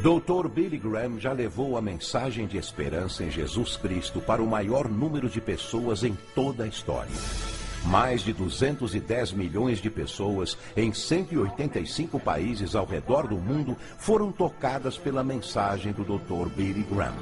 Dr. Billy Graham já levou a mensagem de esperança em Jesus Cristo para o maior número de pessoas em toda a história. Mais de 210 milhões de pessoas em 185 países ao redor do mundo foram tocadas pela mensagem do Dr. Billy Graham.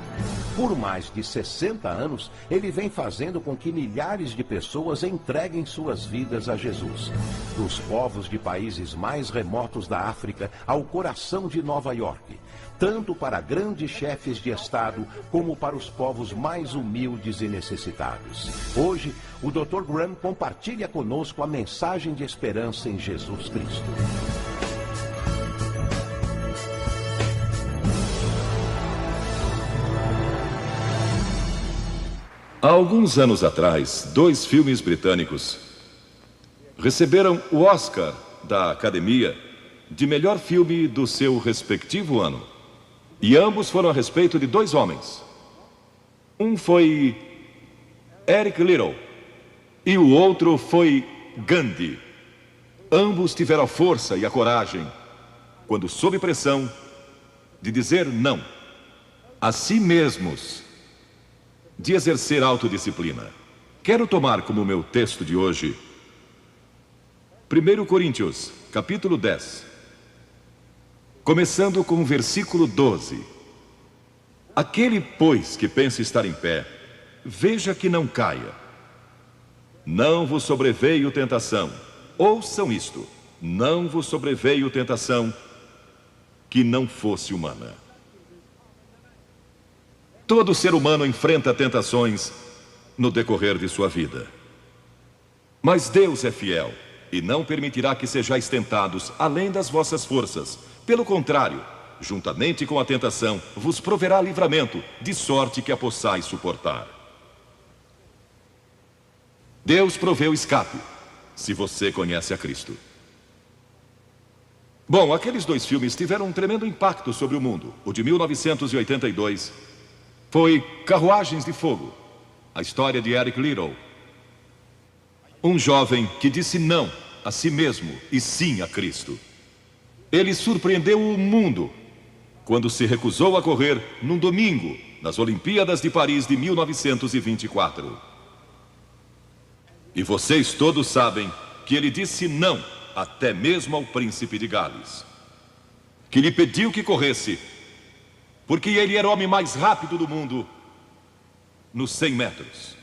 Por mais de 60 anos, ele vem fazendo com que milhares de pessoas entreguem suas vidas a Jesus. Dos povos de países mais remotos da África ao coração de Nova York, tanto para grandes chefes de Estado como para os povos mais humildes e necessitados. Hoje, o Dr. Graham compartilha conosco a mensagem de esperança em Jesus Cristo. Há alguns anos atrás, 2 filmes britânicos receberam o Oscar da Academia de melhor filme do seu respectivo ano. E ambos foram a respeito de 2 homens. Um foi Eric Liddell e o outro foi Gandhi. Ambos tiveram a força e a coragem, quando sob pressão, de dizer não a si mesmos, de exercer autodisciplina. Quero tomar como meu texto de hoje 1 Coríntios, capítulo 10. Começando com o versículo 12. Aquele, pois, que pensa estar em pé, veja que não caia. Não vos sobreveio tentação. Ouçam isto. Não vos sobreveio tentação que não fosse humana. Todo ser humano enfrenta tentações no decorrer de sua vida. Mas Deus é fiel e não permitirá que sejais tentados além das vossas forças. Pelo contrário, juntamente com a tentação, vos proverá livramento, de sorte que a possais suportar. Deus proveu escape, se você conhece a Cristo. Bom, aqueles 2 filmes tiveram um tremendo impacto sobre o mundo. O de 1982 foi Carruagens de Fogo, a história de Eric Liddell. Um jovem que disse não a si mesmo e sim a Cristo. Ele surpreendeu o mundo quando se recusou a correr num domingo nas Olimpíadas de Paris de 1924. E vocês todos sabem que ele disse não até mesmo ao príncipe de Gales, que lhe pediu que corresse, porque ele era o homem mais rápido do mundo nos 100 metros.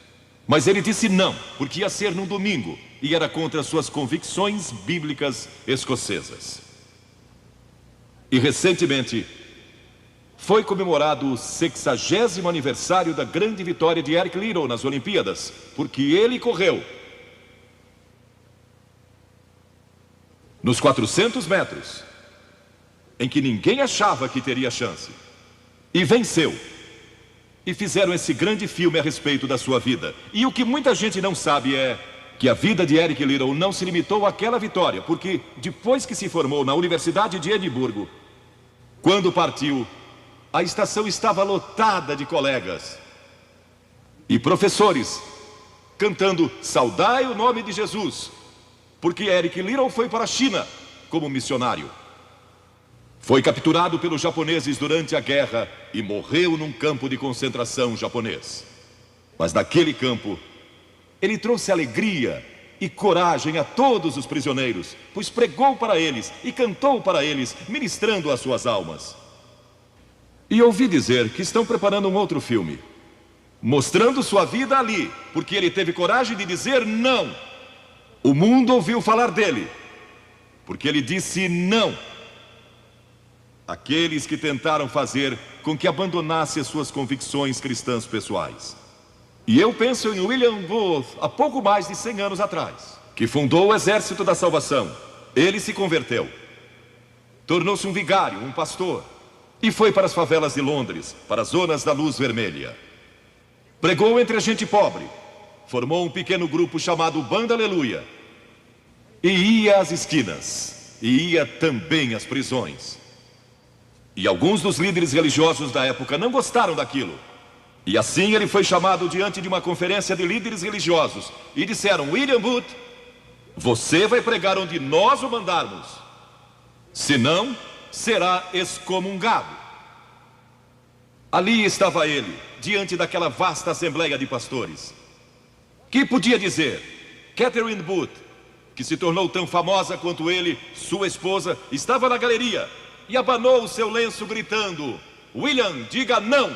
Mas ele disse não, porque ia ser num domingo e era contra suas convicções bíblicas escocesas. E recentemente foi comemorado o 60º aniversário da grande vitória de Eric Liddell nas Olimpíadas, porque ele correu nos 400 metros, em que ninguém achava que teria chance, e venceu. E fizeram esse grande filme a respeito da sua vida. E o que muita gente não sabe é que a vida de Eric Liddell não se limitou àquela vitória, porque depois que se formou na Universidade de Edimburgo, quando partiu, a estação estava lotada de colegas e professores cantando "Saudai o nome de Jesus", porque Eric Liddell foi para a China como missionário. Foi capturado pelos japoneses durante a guerra e morreu num campo de concentração japonês. Mas naquele campo, ele trouxe alegria e coragem a todos os prisioneiros, pois pregou para eles e cantou para eles, ministrando as suas almas. E ouvi dizer que estão preparando um outro filme, mostrando sua vida ali, porque ele teve coragem de dizer não. O mundo ouviu falar dele, porque ele disse não àqueles que tentaram fazer com que abandonasse as suas convicções cristãs pessoais. E eu penso em William Booth, há pouco mais de 100 anos atrás, que fundou o Exército da Salvação. Ele se converteu, tornou-se um vigário, um pastor, e foi para as favelas de Londres, para as zonas da luz vermelha. Pregou entre a gente pobre, formou um pequeno grupo chamado Banda Aleluia, e ia às esquinas, e ia também às prisões. E alguns dos líderes religiosos da época não gostaram daquilo. E assim ele foi chamado diante de uma conferência de líderes religiosos e disseram: William Booth, você vai pregar onde nós o mandarmos, senão será excomungado. Ali estava ele, diante daquela vasta assembleia de pastores. Que podia dizer? Catherine Booth, que se tornou tão famosa quanto ele, sua esposa, estava na galeria e abanou o seu lenço gritando: William, diga não!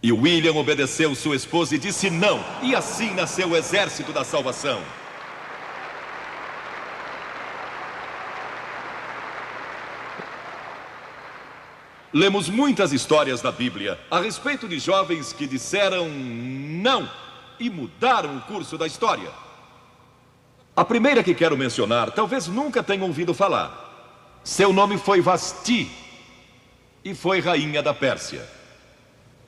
E William obedeceu sua esposa e disse não, e assim nasceu o exército da salvação. Lemos muitas histórias na Bíblia a respeito de jovens que disseram não e mudaram o curso da história. A primeira que quero mencionar, talvez nunca tenham ouvido falar. Seu nome foi Vasti e foi rainha da Pérsia.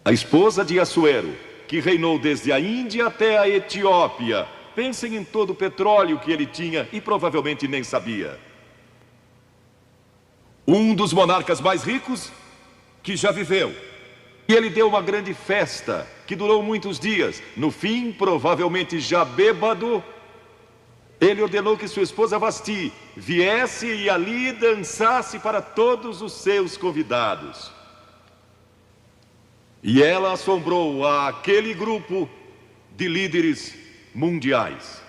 A esposa de Assuero, que reinou desde a Índia até a Etiópia. Pensem em todo o petróleo que ele tinha e provavelmente nem sabia. Um dos monarcas mais ricos que já viveu. E ele deu uma grande festa que durou muitos dias. No fim, provavelmente já bêbado, ele ordenou que sua esposa Vasti viesse e ali dançasse para todos os seus convidados. E ela assombrou aquele grupo de líderes mundiais.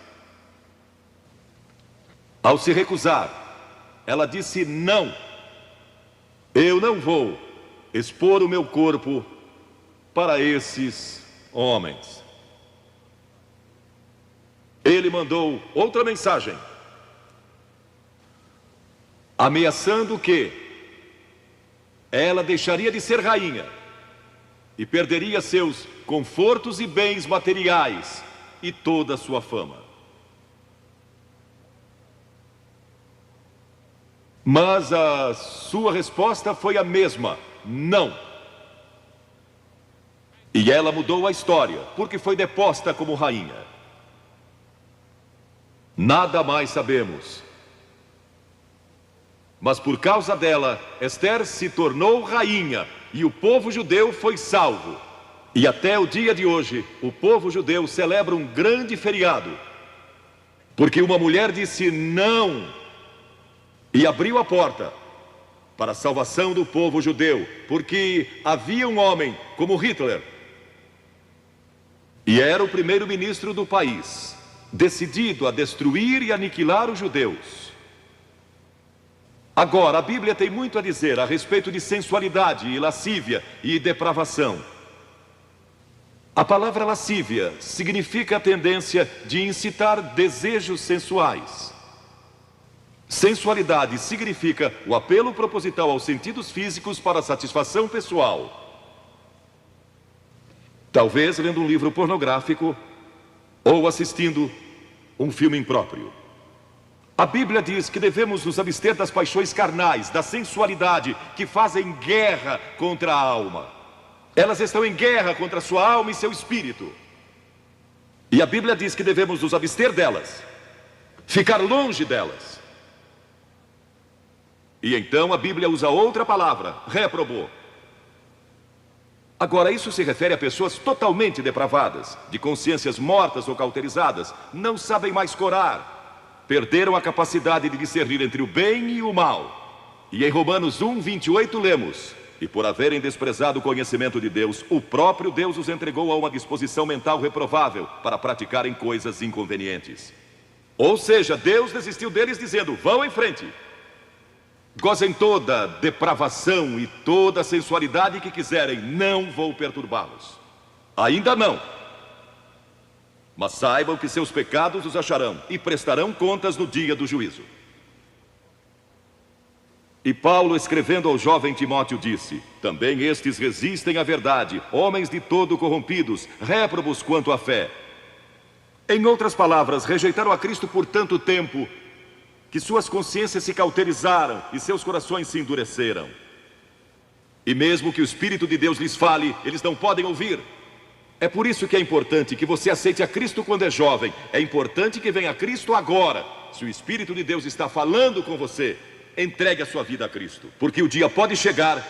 Ao se recusar, ela disse não. Eu não vou expor o meu corpo para esses homens. Ele mandou outra mensagem, ameaçando que ela deixaria de ser rainha e perderia seus confortos e bens materiais e toda a sua fama. Mas a sua resposta foi a mesma: não. E ela mudou a história, porque foi deposta como rainha. Nada mais sabemos. Mas por causa dela, Esther se tornou rainha e o povo judeu foi salvo. E até o dia de hoje, o povo judeu celebra um grande feriado, porque uma mulher disse não e abriu a porta para a salvação do povo judeu, porque havia um homem como Hitler, e era o primeiro-ministro do país, decidido a destruir e aniquilar os judeus. Agora, a Bíblia tem muito a dizer a respeito de sensualidade e lascívia e depravação. A palavra lascívia significa a tendência de incitar desejos sensuais. Sensualidade significa o apelo proposital aos sentidos físicos para satisfação pessoal. Talvez lendo um livro pornográfico ou assistindo um filme impróprio. A Bíblia diz que devemos nos abster das paixões carnais, da sensualidade, que fazem guerra contra a alma. Elas estão em guerra contra a sua alma e seu espírito. E a Bíblia diz que devemos nos abster delas, ficar longe delas. E então a Bíblia usa outra palavra, réprobo. Agora, isso se refere a pessoas totalmente depravadas, de consciências mortas ou cauterizadas, não sabem mais corar, perderam a capacidade de discernir entre o bem e o mal. E em Romanos 1:28 lemos: e por haverem desprezado o conhecimento de Deus, o próprio Deus os entregou a uma disposição mental reprovável para praticarem coisas inconvenientes. Ou seja, Deus desistiu deles dizendo: vão em frente, gozem toda depravação e toda sensualidade que quiserem, não vou perturbá-los. Ainda não. Mas saibam que seus pecados os acharão e prestarão contas no dia do juízo. E Paulo, escrevendo ao jovem Timóteo, disse: também estes resistem à verdade, homens de todo corrompidos, réprobos quanto à fé. Em outras palavras, rejeitaram a Cristo por tanto tempo que suas consciências se cauterizaram e seus corações se endureceram. E mesmo que o Espírito de Deus lhes fale, eles não podem ouvir. É por isso que é importante que você aceite a Cristo quando é jovem. É importante que venha a Cristo agora. Se o Espírito de Deus está falando com você, entregue a sua vida a Cristo, porque o dia pode chegar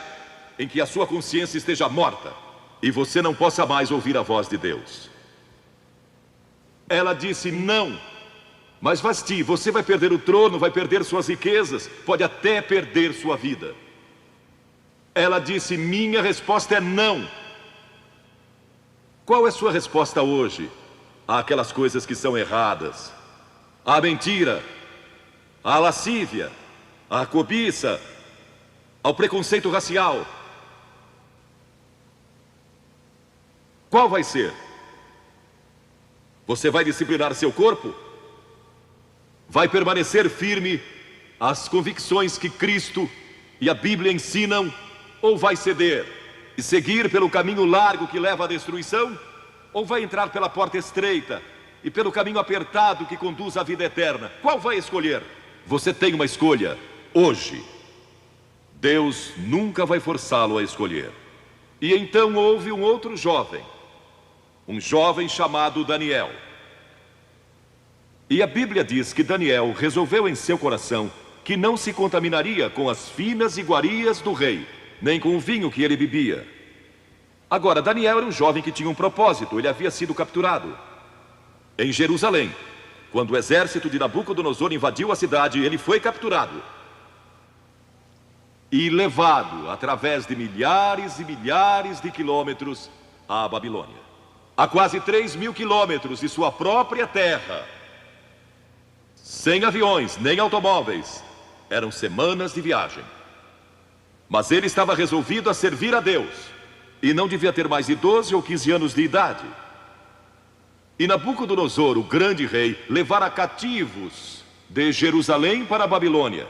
em que a sua consciência esteja morta e você não possa mais ouvir a voz de Deus. Ela disse não. Mas Vasti, você vai perder o trono, vai perder suas riquezas, pode até perder sua vida. Ela disse: minha resposta é não. Qual é sua resposta hoje àquelas coisas que são erradas? À mentira, à lascívia, à cobiça, ao preconceito racial? Qual vai ser? Você vai disciplinar seu corpo? Vai permanecer firme às convicções que Cristo e a Bíblia ensinam? Ou vai ceder e seguir pelo caminho largo que leva à destruição? Ou vai entrar pela porta estreita e pelo caminho apertado que conduz à vida eterna? Qual vai escolher? Você tem uma escolha hoje. Deus nunca vai forçá-lo a escolher. E então houve um outro jovem, um jovem chamado Daniel. E a Bíblia diz que Daniel resolveu em seu coração que não se contaminaria com as finas iguarias do rei, nem com o vinho que ele bebia. Agora, Daniel era um jovem que tinha um propósito. Ele havia sido capturado em Jerusalém. Quando o exército de Nabucodonosor invadiu a cidade, ele foi capturado e levado através de milhares e milhares de quilômetros à Babilônia. A quase 3.000 quilômetros de sua própria terra, sem aviões nem automóveis. Eram semanas de viagem. Mas ele estava resolvido a servir a Deus, e não devia ter mais de 12 ou 15 anos de idade. E Nabucodonosor, o grande rei, levara cativos de Jerusalém para a Babilônia,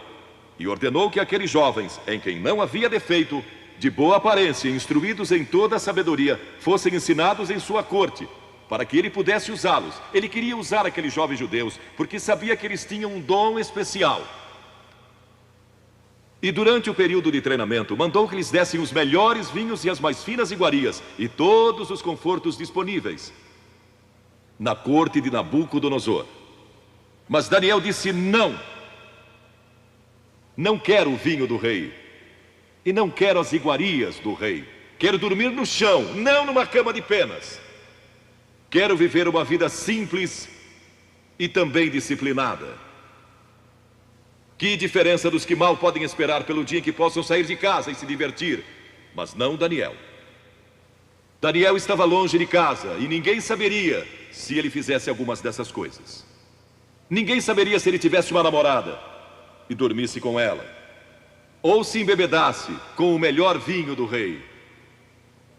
e ordenou que aqueles jovens, em quem não havia defeito, de boa aparência, instruídos em toda a sabedoria, fossem ensinados em sua corte, para que ele pudesse usá-los. Ele queria usar aqueles jovens judeus, porque sabia que eles tinham um dom especial. E durante o período de treinamento, mandou que lhes dessem os melhores vinhos e as mais finas iguarias, e todos os confortos disponíveis na corte de Nabucodonosor. Mas Daniel disse: não, não quero o vinho do rei, e não quero as iguarias do rei. Quero dormir no chão, não numa cama de penas. Quero viver uma vida simples e também disciplinada. Que diferença dos que mal podem esperar pelo dia em que possam sair de casa e se divertir. Mas não Daniel. Daniel estava longe de casa e ninguém saberia se ele fizesse algumas dessas coisas. Ninguém saberia se ele tivesse uma namorada e dormisse com ela, ou se embebedasse com o melhor vinho do rei.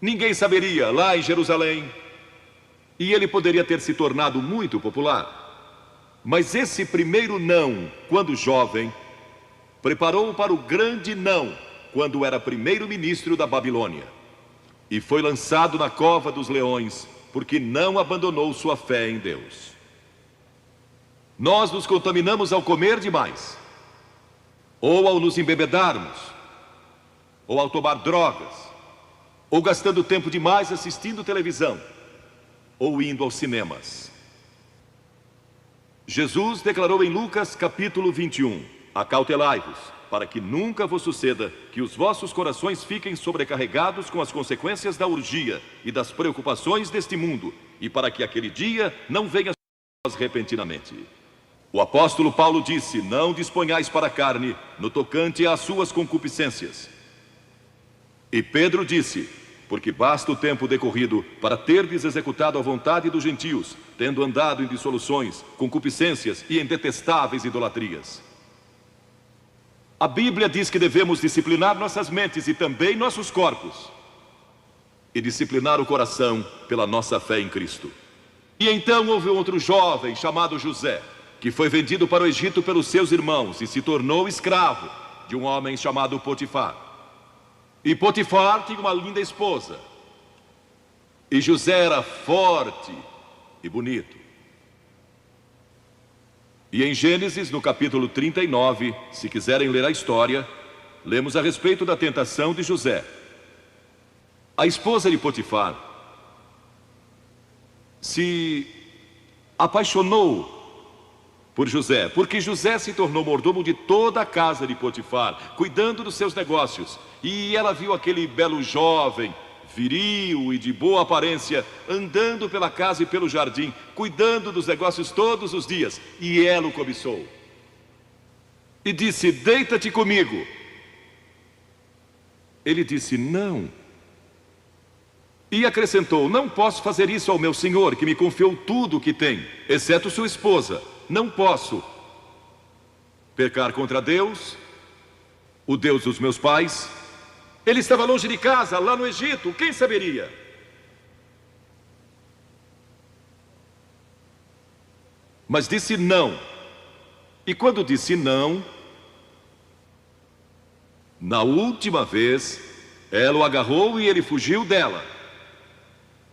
Ninguém saberia lá em Jerusalém, e ele poderia ter se tornado muito popular. Mas esse primeiro não, quando jovem, preparou-o para o grande não, quando era primeiro-ministro da Babilônia, e foi lançado na cova dos leões, porque não abandonou sua fé em Deus. Nós nos contaminamos ao comer demais, ou ao nos embebedarmos, ou ao tomar drogas, ou gastando tempo demais assistindo televisão, ou indo aos cinemas. Jesus declarou em Lucas capítulo 21: acautelai-vos, para que nunca vos suceda que os vossos corações fiquem sobrecarregados com as consequências da orgia e das preocupações deste mundo, e para que aquele dia não venha sobre vós repentinamente. O apóstolo Paulo disse: não disponhais para a carne no tocante às suas concupiscências. E Pedro disse: porque basta o tempo decorrido para terdes executado a vontade dos gentios, tendo andado em dissoluções, concupiscências e em detestáveis idolatrias. A Bíblia diz que devemos disciplinar nossas mentes e também nossos corpos, e disciplinar o coração pela nossa fé em Cristo. E então houve outro jovem chamado José, que foi vendido para o Egito pelos seus irmãos e se tornou escravo de um homem chamado Potifar. E Potifar tinha uma linda esposa, e José era forte e bonito. E em Gênesis, no capítulo 39, se quiserem ler a história, lemos a respeito da tentação de José. A esposa de Potifar se apaixonou por José, porque José se tornou mordomo de toda a casa de Potifar, cuidando dos seus negócios. E ela viu aquele belo jovem, viril e de boa aparência, andando pela casa e pelo jardim, cuidando dos negócios todos os dias, e ela o cobiçou. E disse: deita-te comigo. Ele disse: não. E acrescentou: não posso fazer isso ao meu senhor, que me confiou tudo o que tem, exceto sua esposa. Não posso pecar contra Deus, o Deus dos meus pais. Ele estava longe de casa, lá no Egito, quem saberia? Mas disse não. E quando disse não, na última vez, ela o agarrou e ele fugiu dela,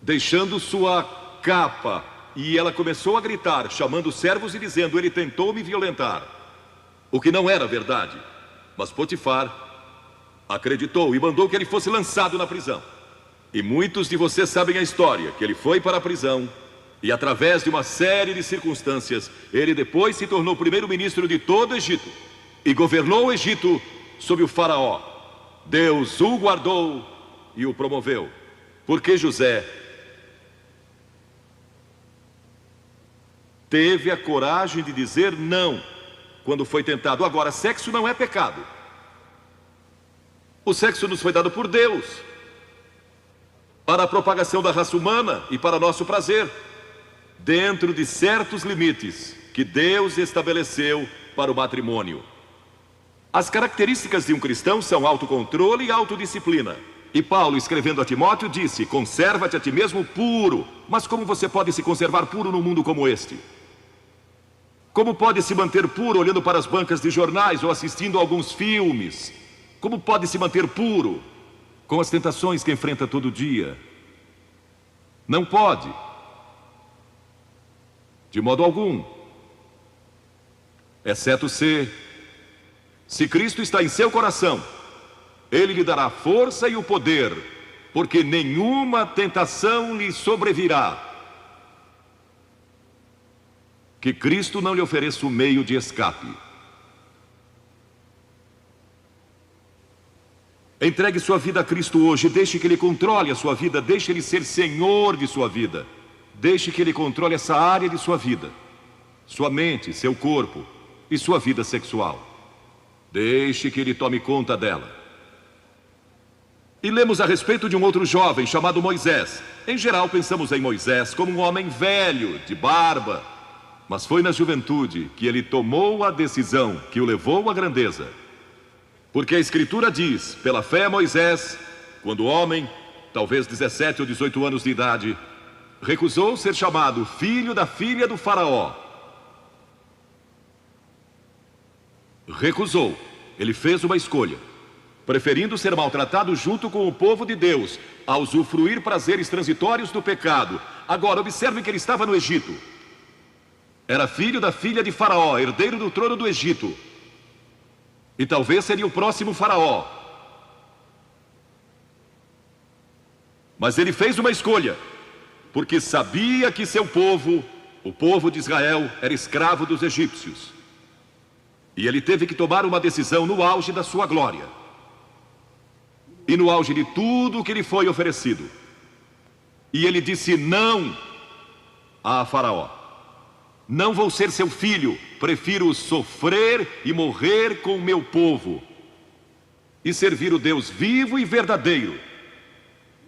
deixando sua capa. E ela começou a gritar, chamando os servos e dizendo: ele tentou me violentar. O que não era verdade. Mas Potifar acreditou e mandou que ele fosse lançado na prisão. E muitos de vocês sabem a história, que ele foi para a prisão e, através de uma série de circunstâncias, ele depois se tornou primeiro-ministro de todo o Egito e governou o Egito sob o faraó. Deus o guardou e o promoveu, porque José teve a coragem de dizer não quando foi tentado. Agora, sexo não é pecado. O sexo nos foi dado por Deus para a propagação da raça humana e para nosso prazer, dentro de certos limites que Deus estabeleceu para o matrimônio. As características de um cristão são autocontrole e autodisciplina. E Paulo, escrevendo a Timóteo, disse: conserva-te a ti mesmo puro. Mas como você pode se conservar puro num mundo como este? Como pode se manter puro olhando para as bancas de jornais ou assistindo a alguns filmes? Como pode se manter puro com as tentações que enfrenta todo dia? Não pode, de modo algum, exceto se Cristo está em seu coração. Ele lhe dará força e o poder, porque nenhuma tentação lhe sobrevirá que Cristo não lhe ofereça o meio de escape. Entregue sua vida a Cristo hoje, deixe que Ele controle a sua vida, deixe Ele ser Senhor de sua vida, deixe que Ele controle essa área de sua vida, sua mente, seu corpo e sua vida sexual. Deixe que Ele tome conta dela. E lemos a respeito de um outro jovem chamado Moisés. Em geral pensamos em Moisés como um homem velho, de barba, mas foi na juventude que ele tomou a decisão que o levou à grandeza. Porque a Escritura diz: pela fé Moisés, quando homem, talvez 17 ou 18 anos de idade, recusou ser chamado filho da filha do faraó. Recusou. Ele fez uma escolha, preferindo ser maltratado junto com o povo de Deus, a usufruir prazeres transitórios do pecado. Agora, observe que ele estava no Egito. Era filho da filha de Faraó, herdeiro do trono do Egito. E talvez seria o próximo faraó. Mas ele fez uma escolha, porque sabia que seu povo, o povo de Israel, era escravo dos egípcios. E ele teve que tomar uma decisão no auge da sua glória. E no auge de tudo que lhe foi oferecido. E ele disse não a Faraó. Não vou ser seu filho, prefiro sofrer e morrer com o meu povo e servir o Deus vivo e verdadeiro.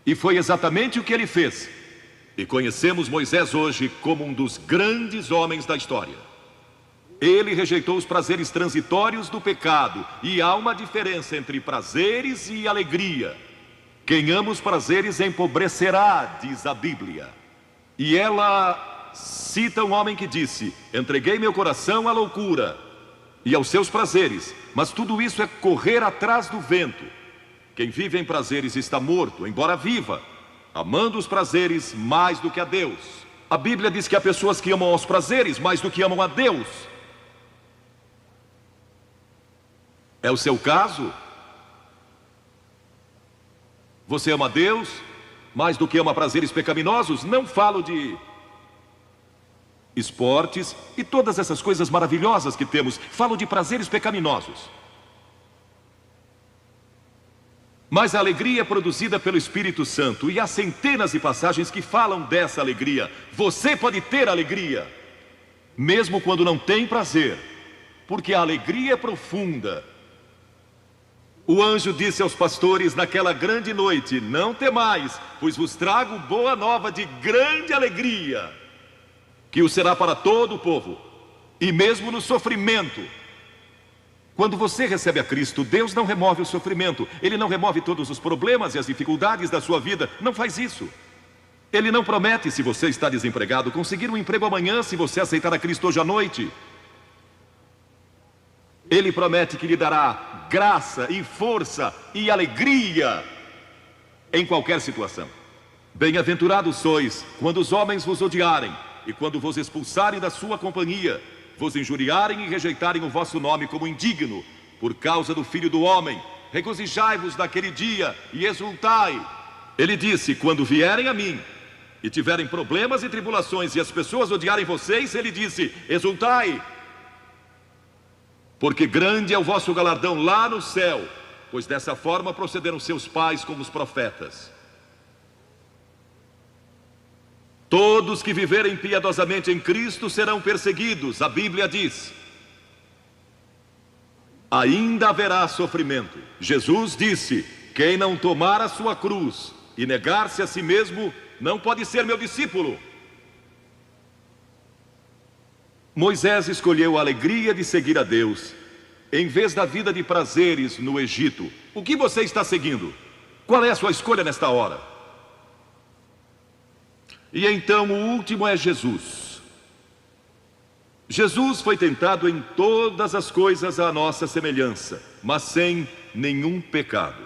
E foi exatamente o que ele fez. E conhecemos Moisés hoje como um dos grandes homens da história. Ele rejeitou os prazeres transitórios do pecado. E há uma diferença entre prazeres e alegria. Quem ama os prazeres empobrecerá, diz a Bíblia. E ela cita um homem que disse: entreguei meu coração à loucura e aos seus prazeres, mas tudo isso é correr atrás do vento. Quem vive em prazeres está morto, embora viva, amando os prazeres mais do que a Deus. A Bíblia diz que há pessoas que amam aos prazeres mais do que amam a Deus. É o seu caso? Você ama a Deus mais do que ama prazeres pecaminosos? Não falo de esportes e todas essas coisas maravilhosas que temos. Falo de prazeres pecaminosos. Mas a alegria é produzida pelo Espírito Santo. E há centenas de passagens que falam dessa alegria. Você pode ter alegria, mesmo quando não tem prazer. Porque a alegria é profunda. O anjo disse aos pastores naquela grande noite: não temais, pois vos trago boa nova de grande alegria, que o será para todo o povo. E mesmo no sofrimento, quando você recebe a Cristo, Deus não remove o sofrimento. Ele não remove todos os problemas e as dificuldades da sua vida. Não faz isso. Ele não promete, se você está desempregado, conseguir um emprego amanhã se você aceitar a Cristo hoje à noite. Ele promete que lhe dará graça e força e alegria em qualquer situação. Bem-aventurados sois quando os homens vos odiarem e quando vos expulsarem da sua companhia, vos injuriarem e rejeitarem o vosso nome como indigno, por causa do Filho do Homem. Regozijai-vos naquele dia e exultai. Ele disse: quando vierem a mim e tiverem problemas e tribulações e as pessoas odiarem vocês, ele disse: exultai, porque grande é o vosso galardão lá no céu, pois dessa forma procederam seus pais com os profetas. Todos que viverem piedosamente em Cristo serão perseguidos, a Bíblia diz. Ainda haverá sofrimento. Jesus disse: quem não tomar a sua cruz e negar-se a si mesmo, não pode ser meu discípulo. Moisés escolheu a alegria de seguir a Deus, em vez da vida de prazeres no Egito. O que você está seguindo? Qual é a sua escolha nesta hora? E então o último é Jesus. Jesus foi tentado em todas as coisas à nossa semelhança, mas sem nenhum pecado.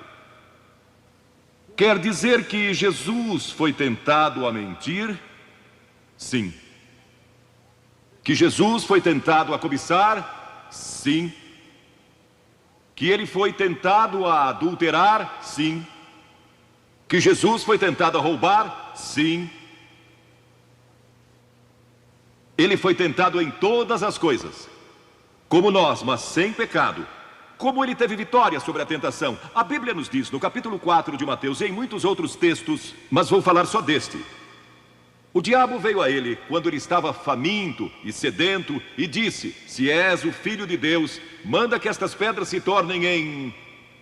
Quer dizer que Jesus foi tentado a mentir? Sim. Que Jesus foi tentado a cobiçar? Sim. Que ele foi tentado a adulterar? Sim. Que Jesus foi tentado a roubar? Sim. Ele foi tentado em todas as coisas, como nós, mas sem pecado. Como ele teve vitória sobre a tentação? A Bíblia nos diz no capítulo 4 de Mateus e em muitos outros textos, mas vou falar só deste. O diabo veio a ele quando ele estava faminto e sedento e disse: se és o Filho de Deus, manda que estas pedras se tornem em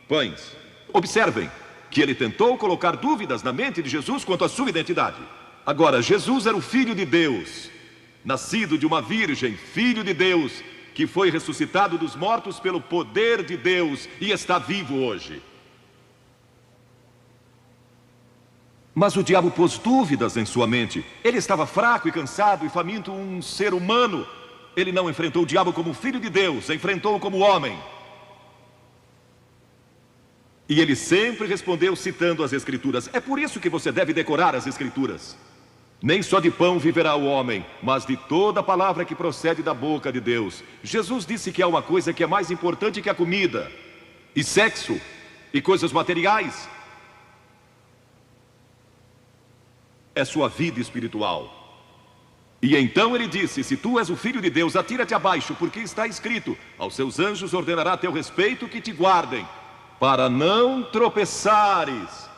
pães. Observem que ele tentou colocar dúvidas na mente de Jesus quanto à sua identidade. Agora, Jesus era o Filho de Deus, nascido de uma virgem, Filho de Deus, que foi ressuscitado dos mortos pelo poder de Deus e está vivo hoje. Mas o diabo pôs dúvidas em sua mente. Ele estava fraco e cansado e faminto, um ser humano. Ele não enfrentou o diabo como Filho de Deus, enfrentou-o como homem. E ele sempre respondeu citando as Escrituras. É por isso que você deve decorar as Escrituras. Nem só de pão viverá o homem, mas de toda palavra que procede da boca de Deus. Jesus disse que há uma coisa que é mais importante que a comida, e sexo, e coisas materiais. É sua vida espiritual. E então ele disse: se tu és o Filho de Deus, atira-te abaixo, porque está escrito: aos seus anjos ordenará a teu respeito que te guardem, para não tropeçares.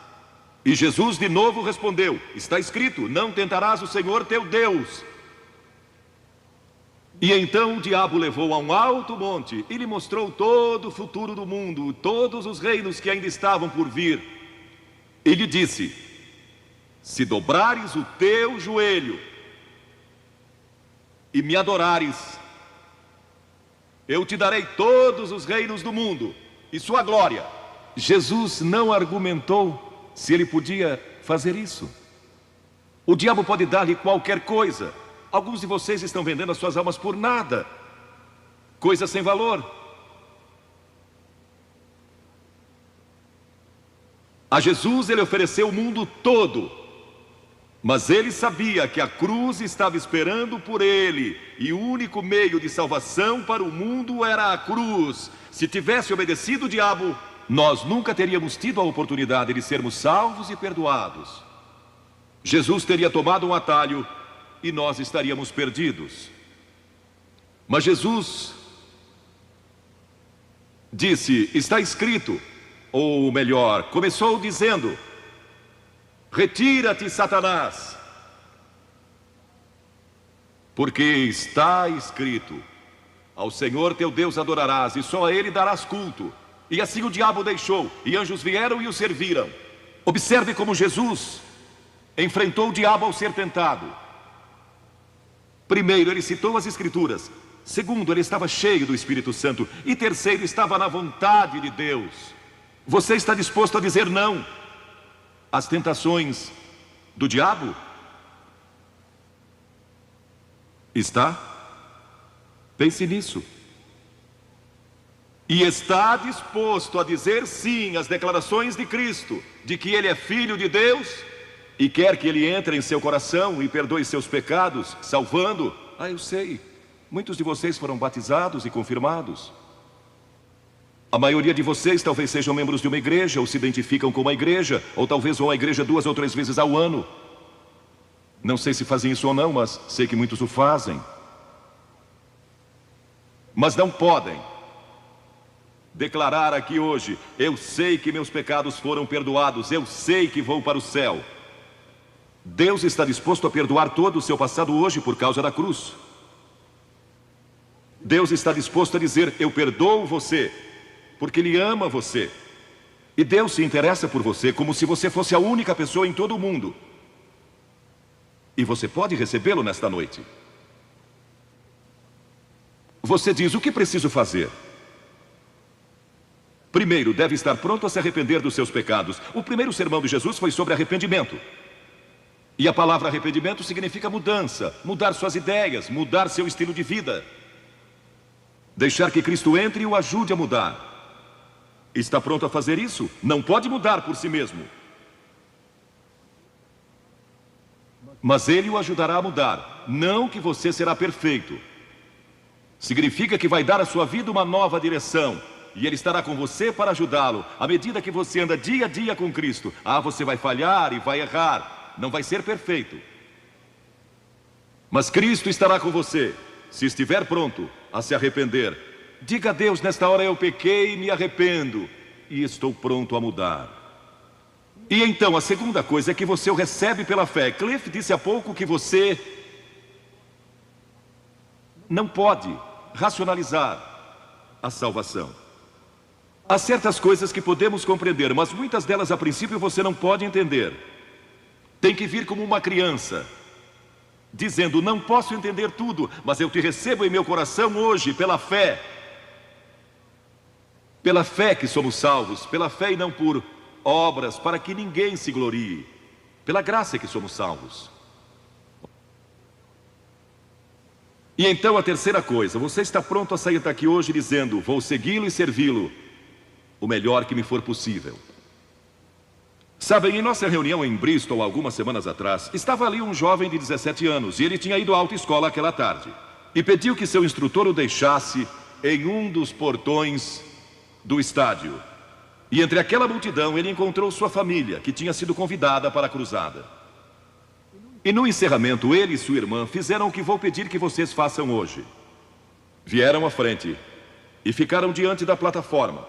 E Jesus de novo respondeu: está escrito: não tentarás o Senhor teu Deus. E então o diabo levou a um alto monte e lhe mostrou todo o futuro do mundo, todos os reinos que ainda estavam por vir. E lhe disse: se dobrares o teu joelho e me adorares, eu te darei todos os reinos do mundo e sua glória. Jesus não argumentou se ele podia fazer isso. O diabo pode dar-lhe qualquer coisa. Alguns de vocês estão vendendo as suas almas por nada, coisa sem valor. A Jesus ele ofereceu o mundo todo, mas ele sabia que a cruz estava esperando por ele, e o único meio de salvação para o mundo era a cruz. Se tivesse obedecido o diabo, nós nunca teríamos tido a oportunidade de sermos salvos e perdoados. Jesus teria tomado um atalho e nós estaríamos perdidos. Mas Jesus disse: está escrito, ou melhor, começou dizendo: retira-te, Satanás, porque está escrito: ao Senhor teu Deus adorarás e só a Ele darás culto. E assim o diabo deixou, e anjos vieram e o serviram. Observe como Jesus enfrentou o diabo ao ser tentado. Primeiro, ele citou as Escrituras. Segundo, ele estava cheio do Espírito Santo. E terceiro, estava na vontade de Deus. Você está disposto a dizer não às tentações do diabo? Está? Pense nisso. E está disposto a dizer sim às declarações de Cristo, de que Ele é Filho de Deus, e quer que Ele entre em seu coração e perdoe seus pecados, salvando? Eu sei, muitos de vocês foram batizados e confirmados. A maioria de vocês talvez sejam membros de uma igreja, ou se identificam com uma igreja, ou talvez vão à igreja 2 ou 3 vezes ao ano. Não sei se fazem isso ou não, mas sei que muitos o fazem. Mas não podem declarar aqui hoje: eu sei que meus pecados foram perdoados, eu sei que vou para o céu. Deus está disposto a perdoar todo o seu passado hoje por causa da cruz. Deus está disposto a dizer: eu perdoo você, porque Ele ama você. E Deus se interessa por você como se você fosse a única pessoa em todo o mundo. E você pode recebê-lo nesta noite. Você diz: o que preciso fazer? Primeiro, deve estar pronto a se arrepender dos seus pecados. O primeiro sermão de Jesus foi sobre arrependimento. E a palavra arrependimento significa mudança, mudar suas ideias, mudar seu estilo de vida. Deixar que Cristo entre e o ajude a mudar. Está pronto a fazer isso? Não pode mudar por si mesmo. Mas Ele o ajudará a mudar. Não que você será perfeito. Significa que vai dar à sua vida uma nova direção. E Ele estará com você para ajudá-lo. À medida que você anda dia a dia com Cristo, você vai falhar e vai errar. Não vai ser perfeito. Mas Cristo estará com você, se estiver pronto a se arrepender. Diga a Deus: nesta hora eu pequei e me arrependo, e estou pronto a mudar. E então a segunda coisa é que você o recebe pela fé. Cliff disse há pouco que você não pode racionalizar a salvação. Há certas coisas que podemos compreender, mas muitas delas a princípio você não pode entender. Tem que vir como uma criança, dizendo: não posso entender tudo, mas eu te recebo em meu coração hoje pela fé. Pela fé que somos salvos, pela fé e não por obras, para que ninguém se glorie. Pela graça que somos salvos. E então a terceira coisa: você está pronto a sair daqui hoje dizendo: vou segui-lo e servi-lo o melhor que me for possível. Sabem, em nossa reunião em Bristol, algumas semanas atrás, estava ali um jovem de 17 anos, e ele tinha ido à autoescola aquela tarde, e pediu que seu instrutor o deixasse em um dos portões do estádio. E entre aquela multidão ele encontrou sua família, que tinha sido convidada para a cruzada. E no encerramento, ele e sua irmã fizeram o que vou pedir que vocês façam hoje. Vieram à frente e ficaram diante da plataforma,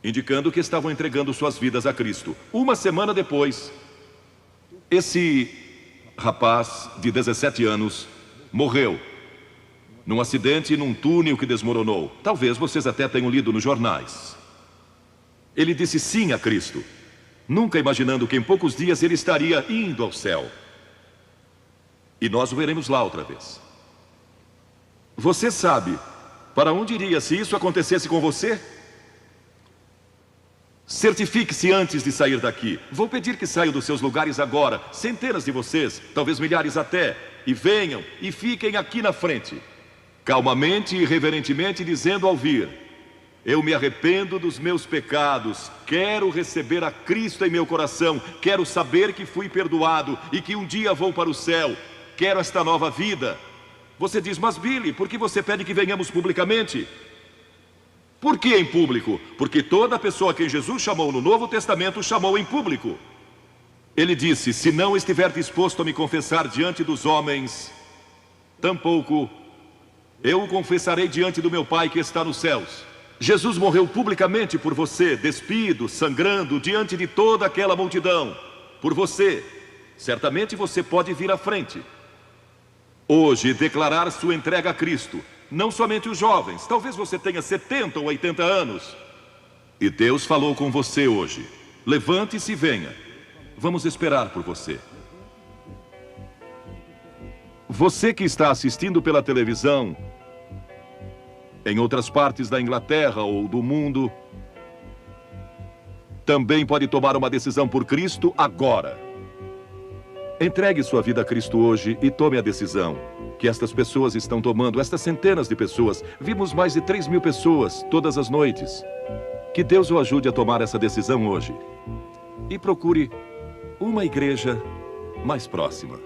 indicando que estavam entregando suas vidas a Cristo. Uma semana depois, esse rapaz de 17 anos morreu num acidente num túnel que desmoronou. Talvez vocês até tenham lido nos jornais. Ele disse sim a Cristo, nunca imaginando que em poucos dias ele estaria indo ao céu. E nós o veremos lá outra vez. Você sabe para onde iria se isso acontecesse com você? Certifique-se antes de sair daqui. Vou pedir que saiam dos seus lugares agora, centenas de vocês, talvez milhares até, e venham e fiquem aqui na frente, calmamente e reverentemente, dizendo ao vir: eu me arrependo dos meus pecados, quero receber a Cristo em meu coração, quero saber que fui perdoado e que um dia vou para o céu, quero esta nova vida. Você diz: mas Billy, por que você pede que venhamos publicamente? Por que em público? Porque toda pessoa a quem Jesus chamou no Novo Testamento chamou em público. Ele disse: se não estiver disposto a me confessar diante dos homens, tampouco eu o confessarei diante do meu Pai que está nos céus. Jesus morreu publicamente por você, despido, sangrando, diante de toda aquela multidão. Por você. Certamente você pode vir à frente hoje declarar sua entrega a Cristo. Não somente os jovens, talvez você tenha 70 ou 80 anos. E Deus falou com você hoje. Levante-se e venha. Vamos esperar por você. Você que está assistindo pela televisão, em outras partes da Inglaterra ou do mundo, também pode tomar uma decisão por Cristo agora. Entregue sua vida a Cristo hoje e tome a decisão que estas pessoas estão tomando, estas centenas de pessoas. Vimos mais de 3.000 pessoas todas as noites. Que Deus o ajude a tomar essa decisão hoje. E procure uma igreja mais próxima.